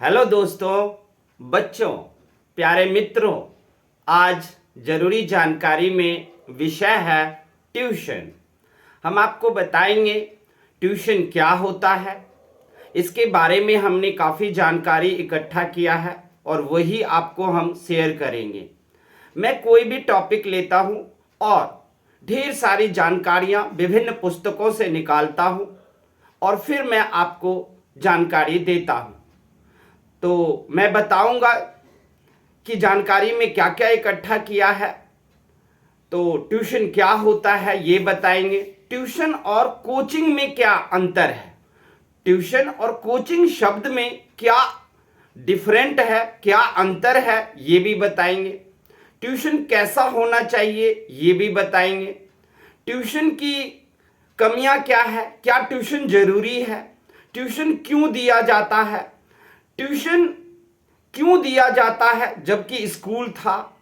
Hello दोस्तों, बच्चों, प्यारे मित्रों। आज जरूरी जानकारी में विषय है ट्यूशन। हम आपको बताएंगे ट्यूशन क्या होता है। इसके बारे में हमने काफ़ी जानकारी इकट्ठा किया है और वही आपको हम शेयर करेंगे। मैं कोई भी टॉपिक लेता हूँ और ढेर सारी जानकारियाँ विभिन्न पुस्तकों से निकालता हूँ और फिर मैं आपको जानकारी देता हूँ। तो मैं बताऊंगा कि जानकारी में क्या क्या इकट्ठा किया है। तो ट्यूशन क्या होता है ये बताएंगे। ट्यूशन और कोचिंग में क्या अंतर है, ट्यूशन और कोचिंग शब्द में क्या डिफरेंट है, क्या अंतर है ये भी बताएंगे। ट्यूशन कैसा होना चाहिए ये भी बताएंगे। ट्यूशन की कमियां क्या है, क्या ट्यूशन जरूरी है, ट्यूशन क्यों दिया जाता है, ट्यूशन क्यों दिया जाता है जबकि स्कूल था,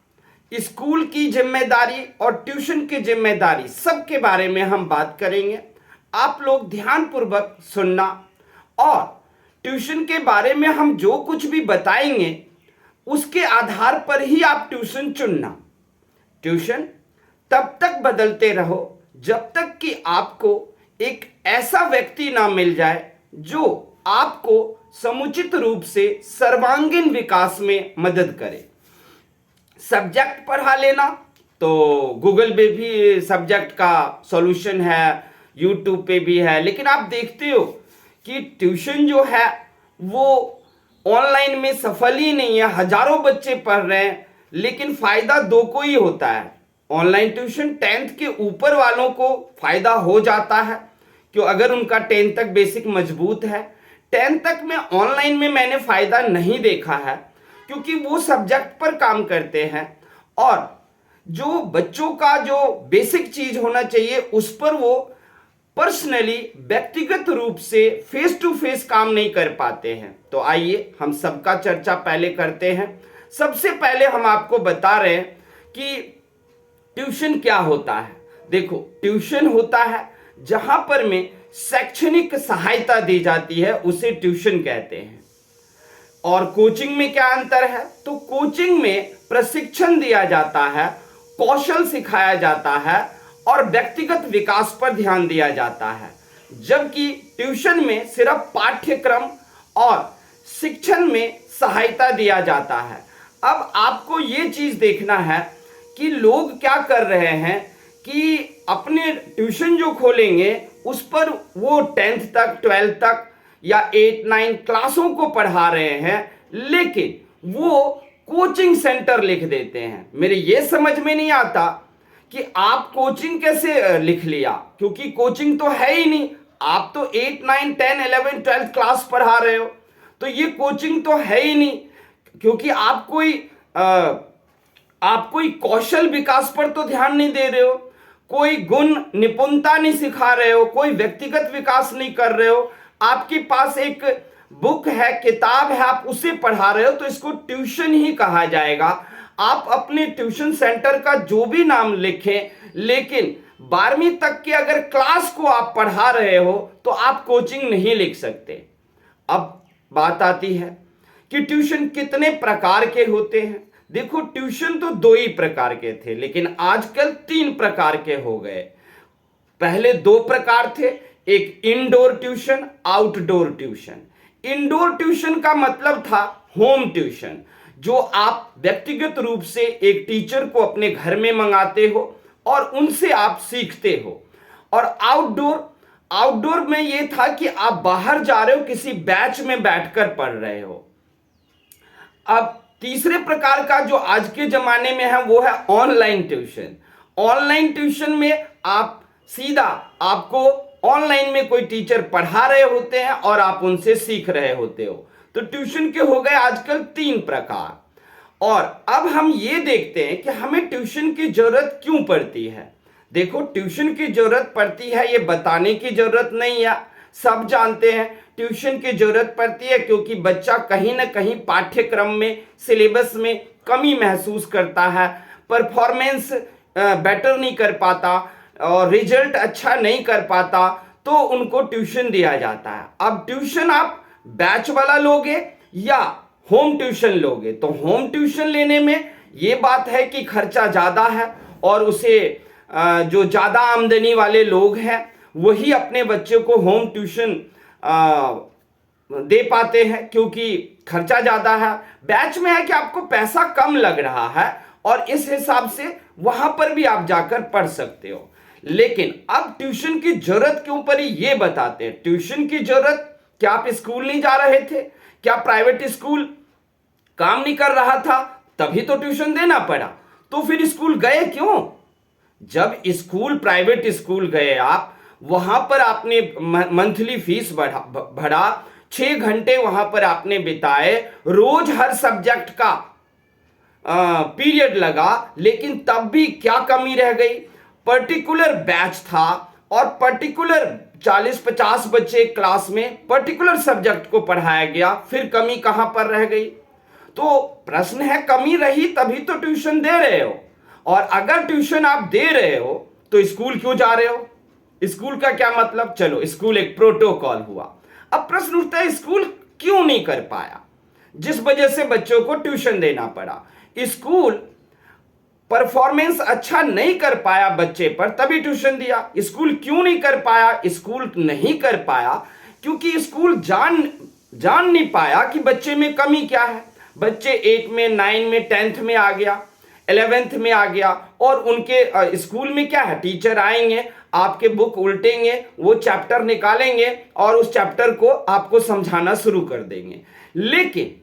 स्कूल की जिम्मेदारी और ट्यूशन की जिम्मेदारी सबके बारे में हम बात करेंगे। आप लोग ध्यानपूर्वक सुनना और ट्यूशन के बारे में हम जो कुछ भी बताएंगे उसके आधार पर ही आप ट्यूशन चुनना। ट्यूशन तब तक बदलते रहो जब तक कि आपको एक ऐसा व्यक्ति ना मिल जाए जो आपको समुचित रूप से सर्वांगीण विकास में मदद करे। सब्जेक्ट पढ़ा लेना, तो गूगल पे भी सब्जेक्ट का सॉल्यूशन है, यूट्यूब पे भी है, लेकिन आप देखते हो कि ट्यूशन जो है वो ऑनलाइन में सफल ही नहीं है। हजारों बच्चे पढ़ रहे हैं लेकिन फायदा दो को ही होता है। ऑनलाइन ट्यूशन 10th के ऊपर वालों को फायदा हो जाता है, क्यों अगर उनका 10th तक बेसिक मजबूत है। 10th तक में ऑनलाइन में मैंने फायदा नहीं देखा है क्योंकि वो सब्जेक्ट पर काम करते हैं और जो बच्चों का जो बेसिक चीज होना चाहिए उस पर वो पर्सनली व्यक्तिगत रूप से फेस टू फेस काम नहीं कर पाते हैं। तो आइए हम सबका चर्चा पहले करते हैं। सबसे पहले हम आपको बता रहे हैं कि ट्यूशन क्या होता है। देखो, ट्यूशन होता है जहां पर में शैक्षणिक सहायता दी जाती है, उसे ट्यूशन कहते हैं। और कोचिंग में क्या अंतर है, तो कोचिंग में प्रशिक्षण दिया जाता है, कौशल सिखाया जाता है और व्यक्तिगत विकास पर ध्यान दिया जाता है, जबकि ट्यूशन में सिर्फ पाठ्यक्रम और शिक्षण में सहायता दिया जाता है। अब आपको ये चीज देखना है कि लोग क्या कर रहे हैं कि अपने ट्यूशन जो खोलेंगे उस पर वो 10th तक 12th तक या 8 9 क्लासों को पढ़ा रहे हैं, लेकिन वो कोचिंग सेंटर लिख देते हैं। मेरे ये समझ में नहीं आता कि आप कोचिंग कैसे लिख लिया, क्योंकि कोचिंग तो है ही नहीं। आप तो 8 9 10 11 12th क्लास पढ़ा रहे हो, तो ये कोचिंग तो है ही नहीं, क्योंकि आप कोई कौशल विकास पर तो ध्यान नहीं दे रहे हो, कोई गुण निपुणता नहीं सिखा रहे हो, कोई व्यक्तिगत विकास नहीं कर रहे हो। आपके पास एक बुक है, किताब है, आप उसे पढ़ा रहे हो, तो इसको ट्यूशन ही कहा जाएगा। आप अपने ट्यूशन सेंटर का जो भी नाम लिखें, लेकिन 12वीं तक के अगर क्लास को आप पढ़ा रहे हो तो आप कोचिंग नहीं लिख सकते। अब बात आती है कि ट्यूशन कितने प्रकार के होते हैं। देखो, ट्यूशन तो 2 ही प्रकार के थे, लेकिन आजकल 3 प्रकार के हो गए। पहले 2 प्रकार थे, एक indoor tuition, outdoor tuition. Indoor tuition का मतलब था होम ट्यूशन, जो आप व्यक्तिगत रूप से एक टीचर को अपने घर में मंगाते हो और उनसे आप सीखते हो। और आउटडोर में यह था कि आप बाहर जा रहे हो, किसी बैच में बैठकर पढ़ रहे हो। अब तीसरे प्रकार का जो आज के जमाने में है वो है ऑनलाइन ट्यूशन। ऑनलाइन ट्यूशन में आप सीधा आपको ऑनलाइन में कोई टीचर पढ़ा रहे होते हैं और आप उनसे सीख रहे होते हो। तो ट्यूशन के हो गए आजकल 3 प्रकार। और अब हम ये देखते हैं कि हमें ट्यूशन की जरूरत क्यों पड़ती है। देखो, ट्यूशन की जरूरत पड़ती है ये बताने की जरूरत नहीं है, सब जानते हैं ट्यूशन की जरूरत पड़ती है क्योंकि बच्चा कहीं ना कहीं पाठ्यक्रम में, सिलेबस में कमी महसूस करता है, परफॉर्मेंस बेटर नहीं कर पाता और रिजल्ट अच्छा नहीं कर पाता, तो उनको ट्यूशन दिया जाता है। अब ट्यूशन आप बैच वाला लोगे या होम ट्यूशन लोगे। तो होम ट्यूशन लेने में ये बात है कि खर्चा ज़्यादा है और उसे जो ज़्यादा आमदनी वाले लोग हैं वही अपने बच्चे को होम ट्यूशन दे पाते हैं, क्योंकि खर्चा ज़्यादा है। बैच में है कि आपको पैसा कम लग रहा है और इस हिसाब से वहां पर भी आप जाकर पढ़ सकते हो। लेकिन अब ट्यूशन की जरूरत के ऊपर ही ये बताते हैं। ट्यूशन की जरूरत, क्या आप स्कूल नहीं जा रहे थे? क्या प्राइवेट स्कूल काम नहीं कर रहा था तभी तो ट्यूशन देना पड़ा? तो फिर स्कूल गए क्यों? जब स्कूल, प्राइवेट स्कूल गए आप, वहां पर आपने मंथली फीस भरा, 6 घंटे वहां पर आपने बिताए, रोज हर सब्जेक्ट का पीरियड लगा, लेकिन तब भी क्या कमी रह गई? पर्टिकुलर बैच था और पर्टिकुलर 40-50 बच्चे क्लास में पर्टिकुलर सब्जेक्ट को पढ़ाया गया, फिर कमी कहां पर रह गई? तो प्रश्न है, कमी रही तभी तो ट्यूशन दे रहे हो, और अगर ट्यूशन आप दे रहे हो तो स्कूल क्यों जा रहे हो? स्कूल का क्या मतलब? चलो, स्कूल एक प्रोटोकॉल हुआ। अब प्रश्न उठता है, स्कूल क्यों नहीं कर पाया जिस वजह से बच्चों को ट्यूशन देना पड़ा? स्कूल परफॉर्मेंस अच्छा नहीं कर पाया बच्चे पर, तभी ट्यूशन दिया। स्कूल क्यों नहीं कर पाया? स्कूल नहीं कर पाया क्योंकि स्कूल जान नहीं पाया कि बच्चे में कमी क्या है। बच्चे 8 में, 9 में, 10th में आ गया, 11th में आ गया, और उनके स्कूल में क्या है, टीचर आएंगे, आपके बुक उल्टेंगे, वो चैप्टर निकालेंगे और उस चैप्टर को आपको समझाना शुरू कर देंगे। लेकिन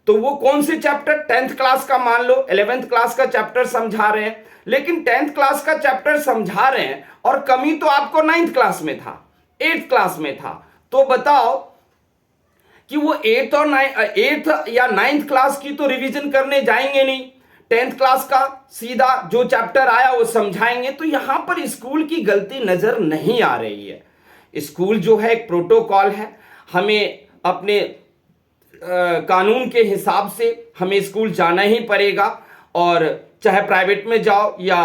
तो वो कौन से चैप्टर, 10th क्लास का मान लो, 11th क्लास का चैप्टर समझा रहे हैं, लेकिन 10th क्लास का चैप्टर समझा रहे हैं और कमी तो आपको 9th क्लास में था, 8th क्लास में था। तो बताओ कि वो 8th या 9th क्लास की तो रिवीजन करने जाएंगे नहीं, 10th क्लास का सीधा जो चैप्टर आया वो समझाएंगे। तो यहां पर स्कूल की गलती नजर नहीं आ रही है। स्कूल जो है एक प्रोटोकॉल है, हमें अपने कानून के हिसाब से हमें स्कूल जाना ही पड़ेगा, और चाहे प्राइवेट में जाओ या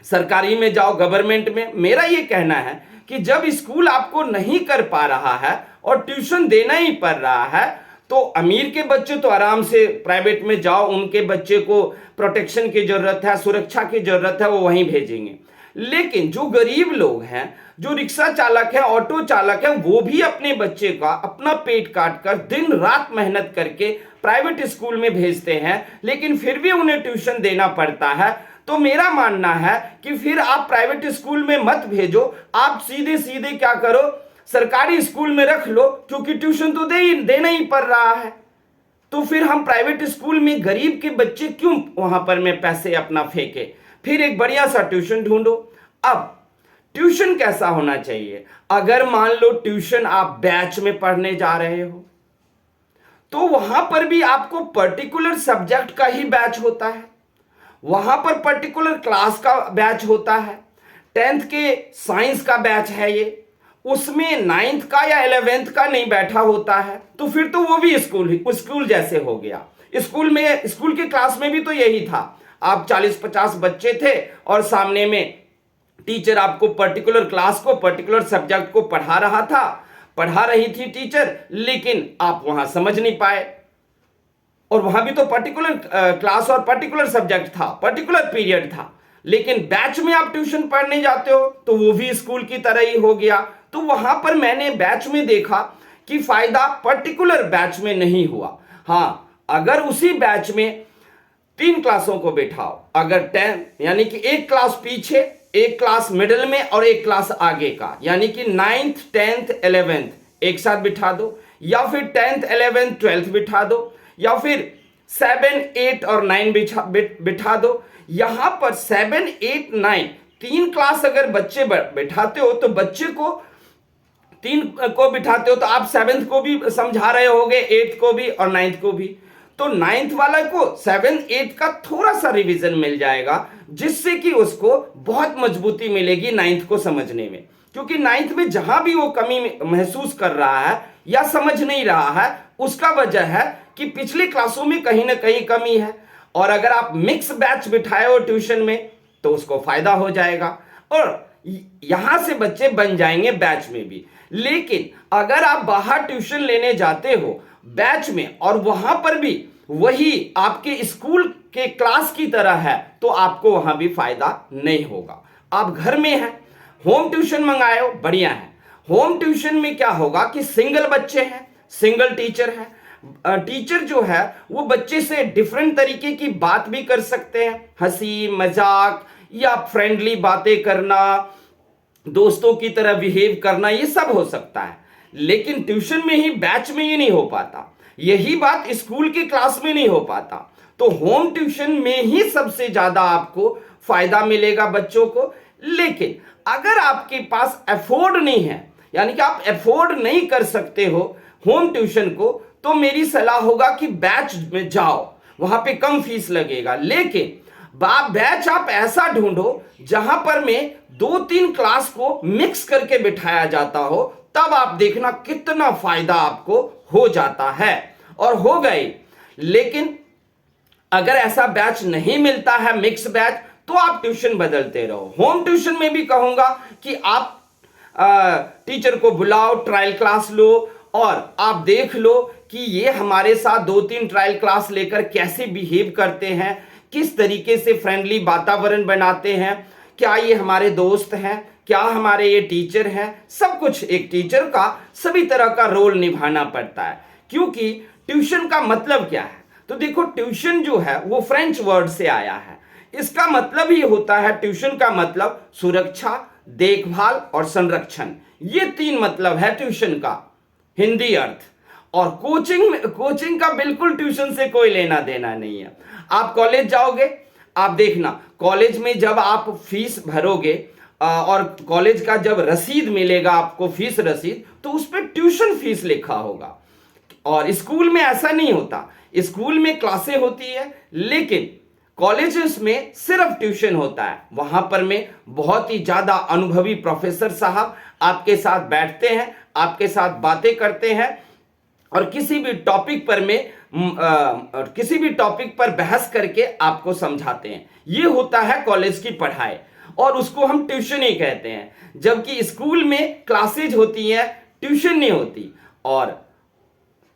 सरकारी में जाओ, गवर्नमेंट में। मेरा ये कहना है कि जब स्कूल आपको नहीं कर पा रहा है और ट्यूशन देना ही पड़ रहा है, तो अमीर के बच्चे तो आराम से प्राइवेट में जाओ, उनके बच्चे को प्रोटेक्शन की जरूरत है, सुरक्षा की जरूरत है, वो वहीं भेजेंगे। लेकिन जो गरीब लोग हैं, जो रिक्शा चालक है, ऑटो चालक है, वो भी अपने बच्चे का अपना पेट काट कर दिन रात मेहनत करके प्राइवेट स्कूल में भेजते हैं, लेकिन फिर भी उन्हें ट्यूशन देना पड़ता है। तो मेरा मानना है कि फिर आप प्राइवेट स्कूल में मत भेजो, आप सीधे सीधे क्या करो, सरकारी स्कूल में रख लो, क्योंकि ट्यूशन तो देना ही पड़ रहा है। तो फिर हम प्राइवेट स्कूल में गरीब के बच्चे क्यों वहां पर में पैसे अपना फेंके? फिर एक बढ़िया सा ट्यूशन ढूंढो। अब ट्यूशन कैसा होना चाहिए? अगर मान लो ट्यूशन आप बैच में पढ़ने जा रहे हो, तो वहां पर भी आपको पर्टिकुलर सब्जेक्ट का ही बैच होता है, वहां पर पर्टिकुलर क्लास का बैच होता है। 10th के साइंस का बैच है ये, उसमें 9th का या 11th का नहीं बैठा होता है। तो फिर तो वो भी स्कूल जैसे हो गया। स्कूल के क्लास में भी तो यही था, आप 40-50 बच्चे थे और सामने में टीचर आपको पर्टिकुलर क्लास को, पर्टिकुलर सब्जेक्ट को पढ़ा रही थी टीचर, लेकिन आप वहां समझ नहीं पाए। और वहां भी तो पर्टिकुलर क्लास और पर्टिकुलर सब्जेक्ट था, पर्टिकुलर पीरियड था। लेकिन बैच में आप ट्यूशन पढ़ने जाते हो तो वो भी स्कूल की तरह ही हो गया। तो वहां पर मैंने बैच में देखा कि फायदा पर्टिकुलर बैच में नहीं हुआ। हाँ, अगर उसी बैच में 3 क्लासों को बिठाओ, अगर 10 यानी कि एक क्लास पीछे, एक क्लास मिडिल में और एक क्लास आगे का, यानी कि 9th 10th 11th एक साथ बिठा दो, या फिर 10th 11th 12th बिठा दो, या फिर 7 8 और 9 बिठा दो। यहां पर 7 8 9 3 क्लास अगर बच्चे बिठाते हो तो बच्चे को 3 को बिठाते हो तो आप 7th को भी समझा रहे होगे, 8th को भी और 9th को भी। तो 9th वाला को 7 8 का थोड़ा सा रिवीजन मिल जाएगा, जिससे कि उसको बहुत मजबूती मिलेगी 9th को समझने में। क्योंकि 9th में जहां भी वो कमी महसूस कर रहा है या समझ नहीं रहा है, उसका वजह है कि पिछली क्लासों में कहीं ना कहीं कमी है। और अगर आप मिक्स बैच बिठाए हो ट्यूशन में तो उसको फायदा हो जाएगा और यहां से बच्चे बन जाएंगे बैच में भी। लेकिन अगर आप बाहर ट्यूशन लेने जाते हो, बैच में और वहां पर भी वही आपके स्कूल के क्लास की तरह है तो आपको वहां भी फायदा नहीं होगा। आप घर में हैं, होम ट्यूशन मंगाए हो, बढ़िया है। होम ट्यूशन में क्या होगा कि सिंगल बच्चे हैं, सिंगल टीचर है। टीचर जो है वो बच्चे से डिफरेंट तरीके की बात भी कर सकते हैं, हंसी मजाक या फ्रेंडली बातें करना, दोस्तों की तरह बिहेव करना, ये सब हो सकता है। लेकिन ट्यूशन में ही, बैच में ये नहीं हो पाता। यही बात स्कूल की क्लास में नहीं हो पाता। तो होम ट्यूशन में ही सबसे ज्यादा आपको फायदा मिलेगा बच्चों को। लेकिन अगर आपके पास अफोर्ड नहीं है, यानी कि आप अफोर्ड नहीं कर सकते हो होम ट्यूशन को, तो मेरी सलाह होगा कि बैच में जाओ, वहां पे कम फीस लगेगा। लेकिन बैच आप ऐसा ढूंढो जहां पर में 2-3 क्लास को मिक्स करके बिठाया जाता हो, तब आप देखना कितना फायदा आपको हो जाता है और हो गई। लेकिन अगर ऐसा बैच नहीं मिलता है, मिक्स बैच, तो आप ट्यूशन बदलते रहो। होम ट्यूशन में भी कहूंगा कि आप टीचर को बुलाओ, ट्रायल क्लास लो और आप देख लो कि ये हमारे साथ 2-3 ट्रायल क्लास लेकर कैसे बिहेव करते हैं, किस तरीके से फ्रेंडली वातावरण बनाते हैं, क्या ये हमारे दोस्त हैं, क्या हमारे ये टीचर हैं। सब कुछ एक टीचर का सभी तरह का रोल निभाना पड़ता है। क्योंकि ट्यूशन का मतलब क्या है, तो देखो ट्यूशन जो है वो फ्रेंच वर्ड से आया है। इसका मतलब ही होता है, ट्यूशन का मतलब सुरक्षा, देखभाल और संरक्षण। ये 3 मतलब है ट्यूशन का हिंदी अर्थ। और कोचिंग का बिल्कुल ट्यूशन से कोई लेना देना नहीं है। आप कॉलेज जाओगे, आप देखना कॉलेज में जब आप फीस भरोगे और कॉलेज का जब रसीद मिलेगा आपको, फीस रसीद, तो उस पर ट्यूशन फीस लिखा होगा। और स्कूल में ऐसा नहीं होता। स्कूल में क्लासें होती है लेकिन कॉलेजेस में सिर्फ ट्यूशन होता है। वहां पर में बहुत ही ज्यादा अनुभवी प्रोफेसर साहब आपके साथ बैठते हैं, आपके साथ बातें करते हैं और किसी भी टॉपिक पर बहस करके आपको समझाते हैं। ये होता है कॉलेज की पढ़ाई और उसको हम ट्यूशन ही कहते हैं। जबकि स्कूल में क्लासेज होती हैं, ट्यूशन नहीं होती। और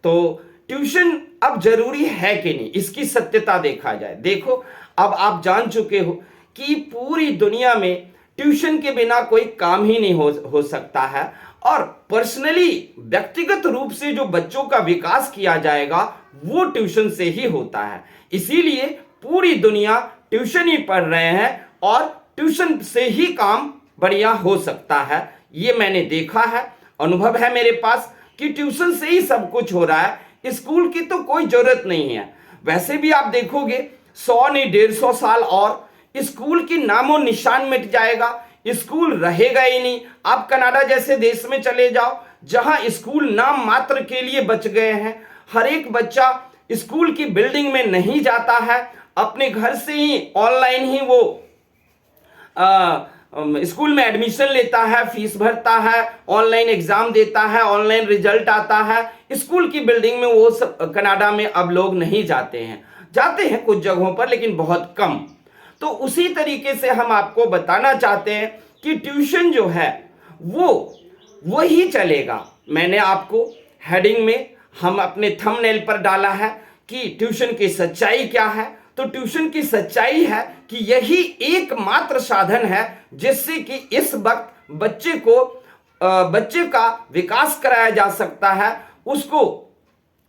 तो ट्यूशन अब जरूरी है कि नहीं, इसकी सत्यता देखा जाए। देखो अब आप जान चुके हो कि पूरी दुनिया में ट्यूशन के बिना कोई काम ही नहीं हो सकता है। और पर्सनली, व्यक्तिगत रूप से जो बच्चों का विकास किया जाएगा वो ट्यूशन से ही होता है। इसीलिए पूरी दुनिया ट्यूशन ही पढ़ रहे हैं और ट्यूशन से ही काम बढ़िया हो सकता है। ये मैंने देखा है, अनुभव है मेरे पास कि ट्यूशन से ही सब कुछ हो रहा है, स्कूल की तो कोई जरूरत नहीं है। वैसे भी आप देखोगे 100 नहीं 150 साल और स्कूल की नामो निशान मिट जाएगा, स्कूल रहेगा ही नहीं। आप कनाडा जैसे देश में चले जाओ जहां स्कूल नाम मात्र के लिए बच गए हैं। हर एक बच्चा स्कूल की बिल्डिंग में नहीं जाता है, अपने घर से ही ऑनलाइन ही वो स्कूल में एडमिशन लेता है, फीस भरता है, ऑनलाइन एग्जाम देता है, ऑनलाइन रिजल्ट आता है। स्कूल की बिल्डिंग में वो सब कनाडा में अब लोग नहीं जाते हैं कुछ जगहों पर, लेकिन बहुत कम। तो उसी तरीके से हम आपको बताना चाहते हैं कि ट्यूशन जो है वो ही चलेगा। मैंने आपको हेडिंग में हम अपने थंबनेल पर डाला है कि ट्यूशन की सच्चाई क्या है। तो ट्यूशन की सच्चाई है कि यही एकमात्र साधन है जिससे कि इस वक्त बच्चे का विकास कराया जा सकता है, उसको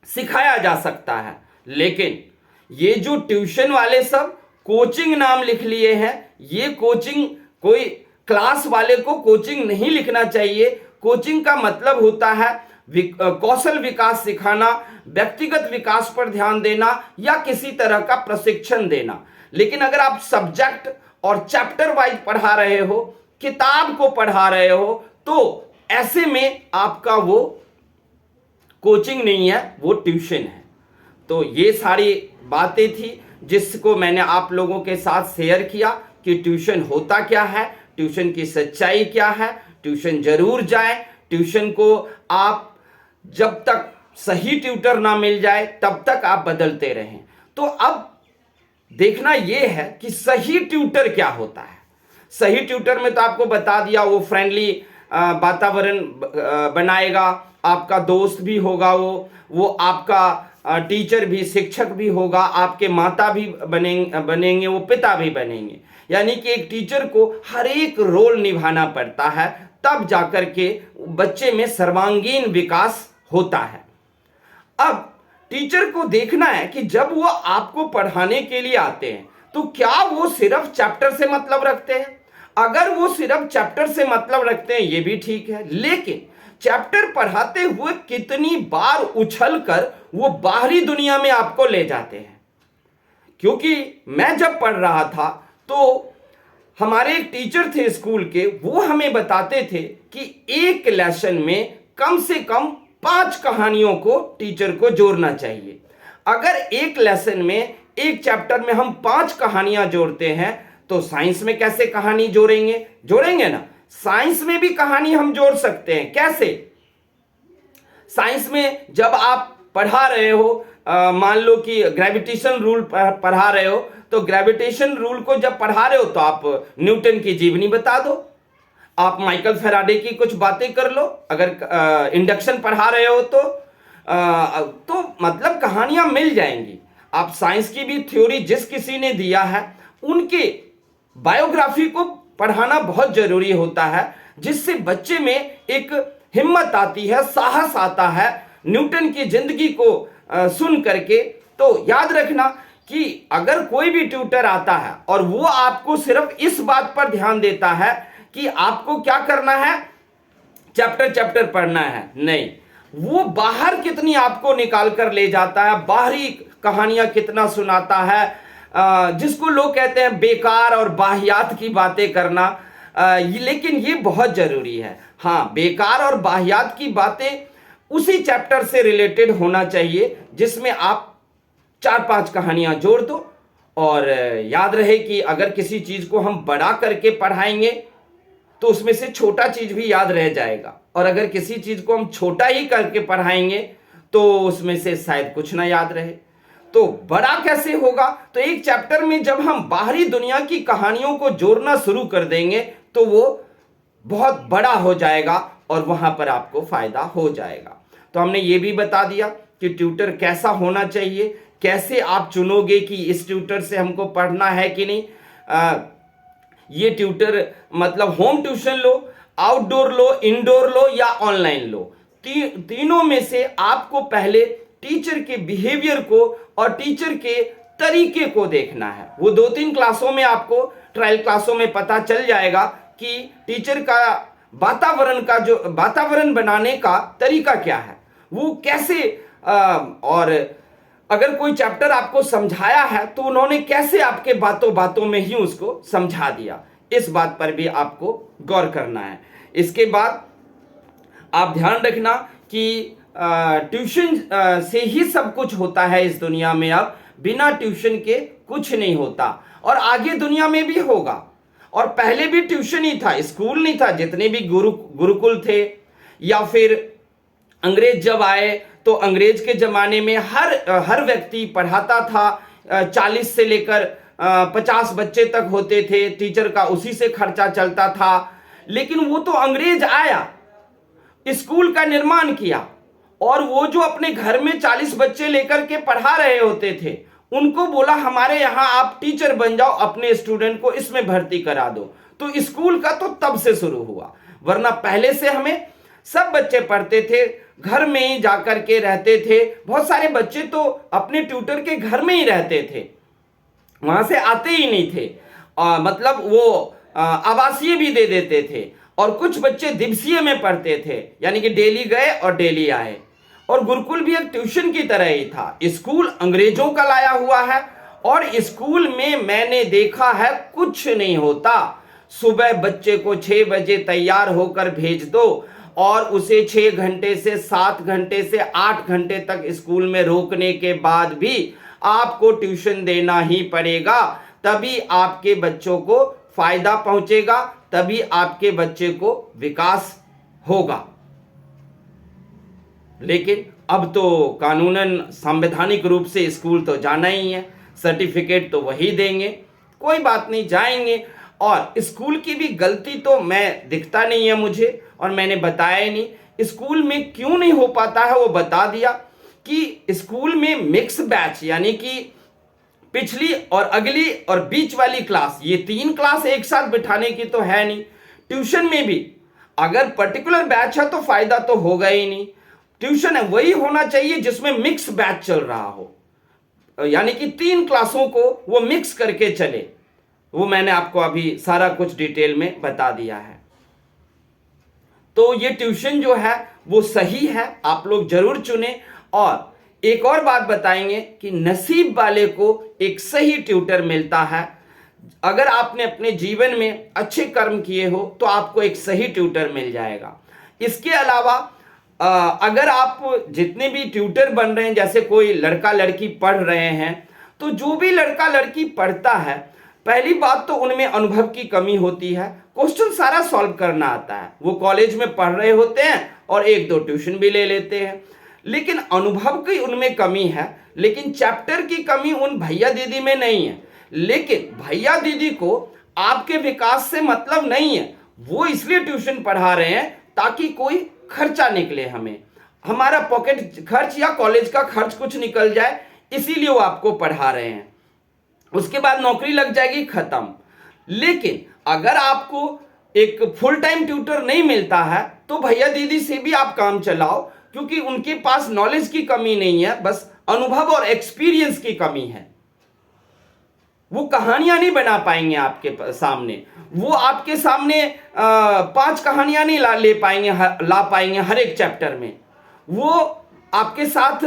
सिखाया जा सकता है। लेकिन ये जो ट्यूशन वाले सब कोचिंग नाम लिख लिए हैं, ये कोचिंग, कोई क्लास वाले को कोचिंग नहीं लिखना चाहिए। कोचिंग का मतलब होता है कौशल विकास सिखाना, व्यक्तिगत विकास पर ध्यान देना या किसी तरह का प्रशिक्षण देना। लेकिन अगर आप सब्जेक्ट और चैप्टर वाइज पढ़ा रहे हो, किताब को पढ़ा रहे हो, तो ऐसे में आपका वो कोचिंग नहीं है, वो ट्यूशन है। तो ये सारी बातें थी जिसको मैंने आप लोगों के साथ शेयर किया कि ट्यूशन होता क्या है, ट्यूशन की सच्चाई क्या है। ट्यूशन जरूर जाए। ट्यूशन को आप जब तक सही ट्यूटर ना मिल जाए तब तक आप बदलते रहें। तो अब देखना यह है कि सही ट्यूटर क्या होता है। सही ट्यूटर में तो आपको बता दिया, वो फ्रेंडली वातावरण बनाएगा, आपका दोस्त भी होगा, वो आपका टीचर भी, शिक्षक भी होगा, आपके माता भी बनेंगे, वो पिता भी बनेंगे। यानी कि एक टीचर को हर एक रोल निभाना पड़ता है, तब जाकर के बच्चे में सर्वांगीण विकास होता है। अब टीचर को देखना है कि जब वो आपको पढ़ाने के लिए आते हैं तो क्या वो सिर्फ चैप्टर से मतलब रखते हैं। अगर वो सिर्फ चैप्टर से मतलब रखते हैं ये भी ठीक है, लेकिन चैप्टर पढ़ाते हुए कितनी बार उछल कर वो बाहरी दुनिया में आपको ले जाते हैं। क्योंकि मैं जब पढ़ रहा था तो हमारे एक टीचर थे स्कूल के, वो हमें बताते थे कि एक लेसन में कम से कम 5 कहानियों को टीचर को जोड़ना चाहिए। अगर एक लेसन में, एक चैप्टर में हम 5 कहानियां जोड़ते हैं तो साइंस में कैसे कहानी जोड़ेंगे ना। साइंस में भी कहानी हम जोड़ सकते हैं। कैसे? साइंस में जब आप पढ़ा रहे हो, मान लो कि ग्रेविटेशन रूल पढ़ा रहे हो, तो ग्रेविटेशन रूल को जब पढ़ा रहे हो तो आप न्यूटन की जीवनी बता दो, आप माइकल फैराडे की कुछ बातें कर लो। अगर इंडक्शन पढ़ा रहे हो तो मतलब कहानियां मिल जाएंगी। आप साइंस की भी थ्योरी जिस किसी ने दिया है उनके बायोग्राफी को पढ़ाना बहुत जरूरी होता है, जिससे बच्चे में एक हिम्मत आती है, साहस आता है न्यूटन की जिंदगी को सुन करके। तो याद रखना कि अगर कोई भी ट्यूटर आता है और वो आपको सिर्फ इस बात पर ध्यान देता है कि आपको क्या करना है, चैप्टर पढ़ना है, नहीं, वो बाहर कितनी आपको निकाल कर ले जाता है, बाहरी कहानियां कितना सुनाता है, जिसको लोग कहते हैं बेकार और बाहियात की बातें करना। लेकिन ये बहुत जरूरी है। हाँ, बेकार और बाहियात की बातें उसी चैप्टर से रिलेटेड होना चाहिए जिसमें आप 4-5 कहानियां जोड़ दो। और याद रहे कि अगर किसी चीज को हम बड़ा करके पढ़ाएंगे तो उसमें से छोटा चीज भी याद रह जाएगा, और अगर किसी चीज को हम छोटा ही करके पढ़ाएंगे तो उसमें से शायद कुछ ना याद रहे। तो बड़ा कैसे होगा? तो एक चैप्टर में जब हम बाहरी दुनिया की कहानियों को जोड़ना शुरू कर देंगे तो वो बहुत बड़ा हो जाएगा और वहां पर आपको फायदा हो जाएगा। तो हमने ये भी बता दिया कि ट्यूटर कैसा होना चाहिए, कैसे आप चुनोगे कि इस ट्यूटर से हमको पढ़ना है कि नहीं। ये ट्यूटर मतलब होम ट्यूशन लो, आउटडोर लो, इंडोर लो या ऑनलाइन लो, तीनों में से आपको पहले टीचर के बिहेवियर को और टीचर के तरीके को देखना है। वो 2-3 क्लासों में आपको, ट्रायल क्लासों में पता चल जाएगा कि टीचर का वातावरण बनाने का तरीका क्या है, वो कैसे, और अगर कोई चैप्टर आपको समझाया है तो उन्होंने कैसे आपके बातों में ही उसको समझा दिया, इस बात पर भी आपको गौर करना है। इसके बाद आप ध्यान रखना कि ट्यूशन से ही सब कुछ होता है इस दुनिया में। अब बिना ट्यूशन के कुछ नहीं होता, और आगे दुनिया में भी होगा। और पहले भी ट्यूशन ही था, स्कूल नहीं था। जितने भी गुरुकुल थे, या फिर अंग्रेज जब आए तो अंग्रेज के जमाने में हर व्यक्ति पढ़ाता था। 40 से लेकर 50 बच्चे तक होते थे, टीचर का उसी से खर्चा चलता था। लेकिन वो तो अंग्रेज आया, स्कूल का निर्माण किया, और वो जो अपने घर में 40 बच्चे लेकर के पढ़ा रहे होते थे उनको बोला हमारे यहाँ आप टीचर बन जाओ, अपने स्टूडेंट को इसमें भर्ती करा दो। तो स्कूल का तो तब से शुरू हुआ, वरना पहले से हमें सब बच्चे पढ़ते थे, घर में ही जाकर के रहते थे। बहुत सारे बच्चे तो अपने ट्यूटर के घर में ही रहते थे, वहां से आते ही नहीं थे। मतलब वो आवासीय भी दे देते थे, और कुछ बच्चे दिवसीय में पढ़ते थे, यानी कि डेली गए और डेली आए। और गुरुकुल भी एक ट्यूशन की तरह ही था। स्कूल अंग्रेजों का लाया हुआ है, और स्कूल में मैंने देखा है कुछ नहीं होता। सुबह बच्चे को 6 बजे तैयार होकर भेज दो, और उसे 6 घंटे से 7 घंटे से 8 घंटे तक स्कूल में रोकने के बाद भी आपको ट्यूशन देना ही पड़ेगा। तभी आपके बच्चों को फायदा पहुंचेगा, तभी आपके बच्चे को विकास होगा। लेकिन अब तो कानूनन संवैधानिक रूप से स्कूल तो जाना ही है, सर्टिफिकेट तो वही देंगे, कोई बात नहीं, जाएंगे। और स्कूल की भी गलती तो मैं दिखता नहीं है मुझे, और मैंने बताया ही नहीं स्कूल में क्यों नहीं हो पाता है वो बता दिया कि स्कूल में मिक्स बैच यानी कि पिछली और अगली और बीच वाली क्लास, ये 3 क्लास एक साथ बिठाने की तो है नहीं। ट्यूशन में भी अगर पर्टिकुलर बैच है तो फायदा तो होगा ही नहीं। ट्यूशन है वही होना चाहिए जिसमें मिक्स बैच चल रहा हो, यानी कि 3 क्लासों को वो मिक्स करके चले। वो मैंने आपको अभी सारा कुछ डिटेल में बता दिया है। तो ये ट्यूशन जो है वो सही है, आप लोग जरूर चुने। और एक और बात बताएंगे कि नसीब वाले को एक सही ट्यूटर मिलता है। अगर आपने अपने जीवन में अच्छे कर्म किए हो तो आपको एक सही ट्यूटर मिल जाएगा। इसके अलावा अगर आप जितने भी ट्यूटर बन रहे हैं, जैसे कोई लड़का लड़की पढ़ रहे हैं, तो जो भी लड़का लड़की पढ़ता है, पहली बात तो उनमें अनुभव की कमी होती है। क्वेश्चन सारा सॉल्व करना आता है, वो कॉलेज में पढ़ रहे होते हैं और 1-2 ट्यूशन भी ले लेते हैं, लेकिन अनुभव की उनमें कमी है। लेकिन चैप्टर की कमी उन भैया दीदी में नहीं है। लेकिन भैया दीदी को आपके विकास से मतलब नहीं है, वो इसलिए ट्यूशन पढ़ा रहे हैं ताकि कोई खर्चा निकले, हमें हमारा पॉकेट खर्च या कॉलेज का खर्च कुछ निकल जाए, इसीलिए वो आपको पढ़ा रहे हैं। उसके बाद नौकरी लग जाएगी, खत्म। लेकिन अगर आपको एक फुल टाइम ट्यूटर नहीं मिलता है तो भैया दीदी से भी आप काम चलाओ, क्योंकि उनके पास नॉलेज की कमी नहीं है, बस अनुभव और एक्सपीरियंस की कमी है। वो कहानियां नहीं बना पाएंगे आपके सामने, वो आपके सामने 5 कहानियां नहीं ला पाएंगे हर एक चैप्टर में। वो आपके साथ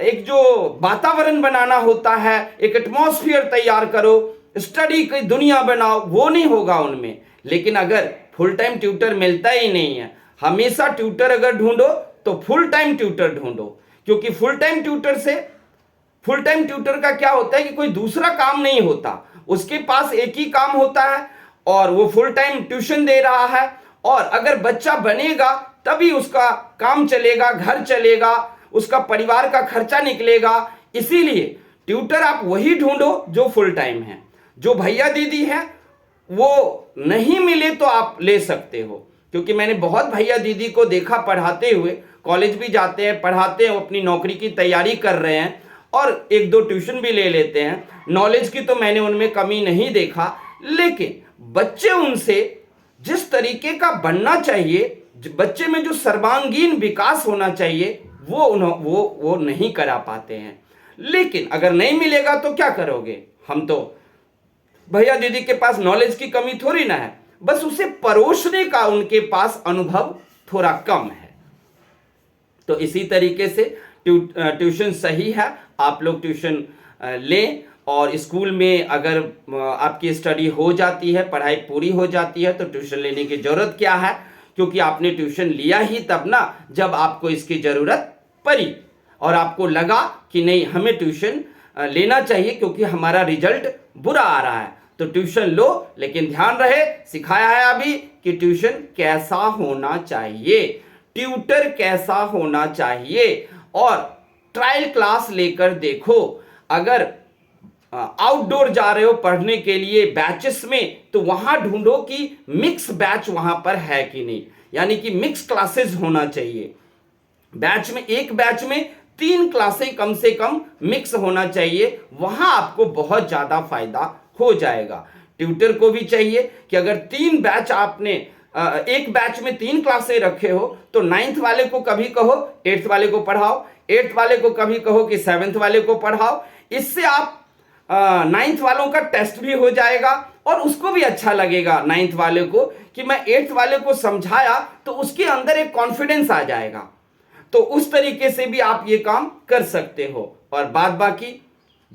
एक जो वातावरण बनाना होता है, एक एटमॉस्फेयर तैयार करो, स्टडी की दुनिया बनाओ, वो नहीं होगा उनमें। लेकिन अगर फुल टाइम ट्यूटर मिलता ही नहीं है, हमेशा ट्यूटर अगर ढूंढो तो फुल टाइम ट्यूटर ढूंढो, क्योंकि फुल टाइम ट्यूटर का क्या होता है कि कोई दूसरा काम नहीं होता, उसके पास एक ही काम होता है और वो फुल टाइम ट्यूशन दे रहा है। और अगर बच्चा बनेगा तभी उसका काम चलेगा, घर चलेगा, उसका परिवार का खर्चा निकलेगा। इसीलिए ट्यूटर आप वही ढूंढो जो फुल टाइम है। जो भैया दीदी है वो नहीं मिले तो आप ले सकते हो, क्योंकि मैंने बहुत भैया दीदी को देखा पढ़ाते हुए, कॉलेज भी जाते हैं, पढ़ाते हैं, अपनी नौकरी की तैयारी कर रहे हैं और 1-2 ट्यूशन भी ले लेते हैं। नॉलेज की तो मैंने उनमें कमी नहीं देखा, लेकिन बच्चे उनसे जिस तरीके का बनना चाहिए, बच्चे में जो सर्वांगीण विकास होना चाहिए, वो नहीं करा पाते हैं। लेकिन अगर नहीं मिलेगा तो क्या करोगे? हम तो भैया दीदी के पास नॉलेज की कमी थोड़ी ना है, बस उसे परोसने का उनके पास अनुभव थोड़ा कम है। तो इसी तरीके से ट्यूशन सही है, आप लोग ट्यूशन लें। और स्कूल में अगर आपकी स्टडी हो जाती है, पढ़ाई पूरी हो जाती है, तो ट्यूशन लेने की जरूरत क्या है, क्योंकि आपने ट्यूशन लिया ही तब ना जब आपको इसकी जरूरत पड़ी और आपको लगा कि नहीं हमें ट्यूशन लेना चाहिए क्योंकि हमारा रिजल्ट बुरा आ रहा है, तो ट्यूशन लो। लेकिन ध्यान रहे, सिखाया है अभी कि ट्यूशन कैसा होना चाहिए, ट्यूटर कैसा होना चाहिए, और ट्रायल क्लास लेकर देखो। अगर आउटडोर जा रहे हो पढ़ने के लिए बैचेस में, तो वहां ढूंढो कि मिक्स बैच वहां पर है कि नहीं, यानी कि मिक्स क्लासेस होना चाहिए। एक बैच में 3 क्लासें कम से कम मिक्स होना चाहिए, वहां आपको बहुत ज्यादा फायदा हो जाएगा। ट्यूटर को भी चाहिए कि अगर 3 बैच आपने एक बैच में 3 क्लासें रखे हो, तो 9th वाले को कभी कहो 8th वाले को पढ़ाओ, 8th वाले को कभी कहो कि 7th वाले को पढ़ाओ। इससे आप 9th वालों का टेस्ट भी हो जाएगा और उसको भी अच्छा लगेगा 9th वाले को कि मैं 8th वाले को समझाया, तो उसके अंदर एक कॉन्फिडेंस आ जाएगा। तो उस तरीके से भी आप ये काम कर सकते हो। और बाद बाकी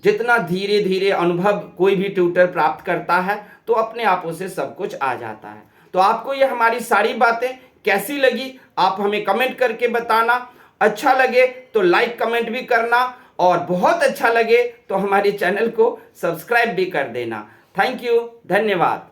जितना धीरे धीरे अनुभव कोई भी ट्यूटर प्राप्त करता है, तो अपने आप उसे सब कुछ आ जाता है। तो आपको ये हमारी सारी बातें कैसी लगी, आप हमें कमेंट करके बताना। अच्छा लगे तो लाइक कमेंट भी करना, और बहुत अच्छा लगे तो हमारे चैनल को सब्सक्राइब भी कर देना। थैंक यू, धन्यवाद।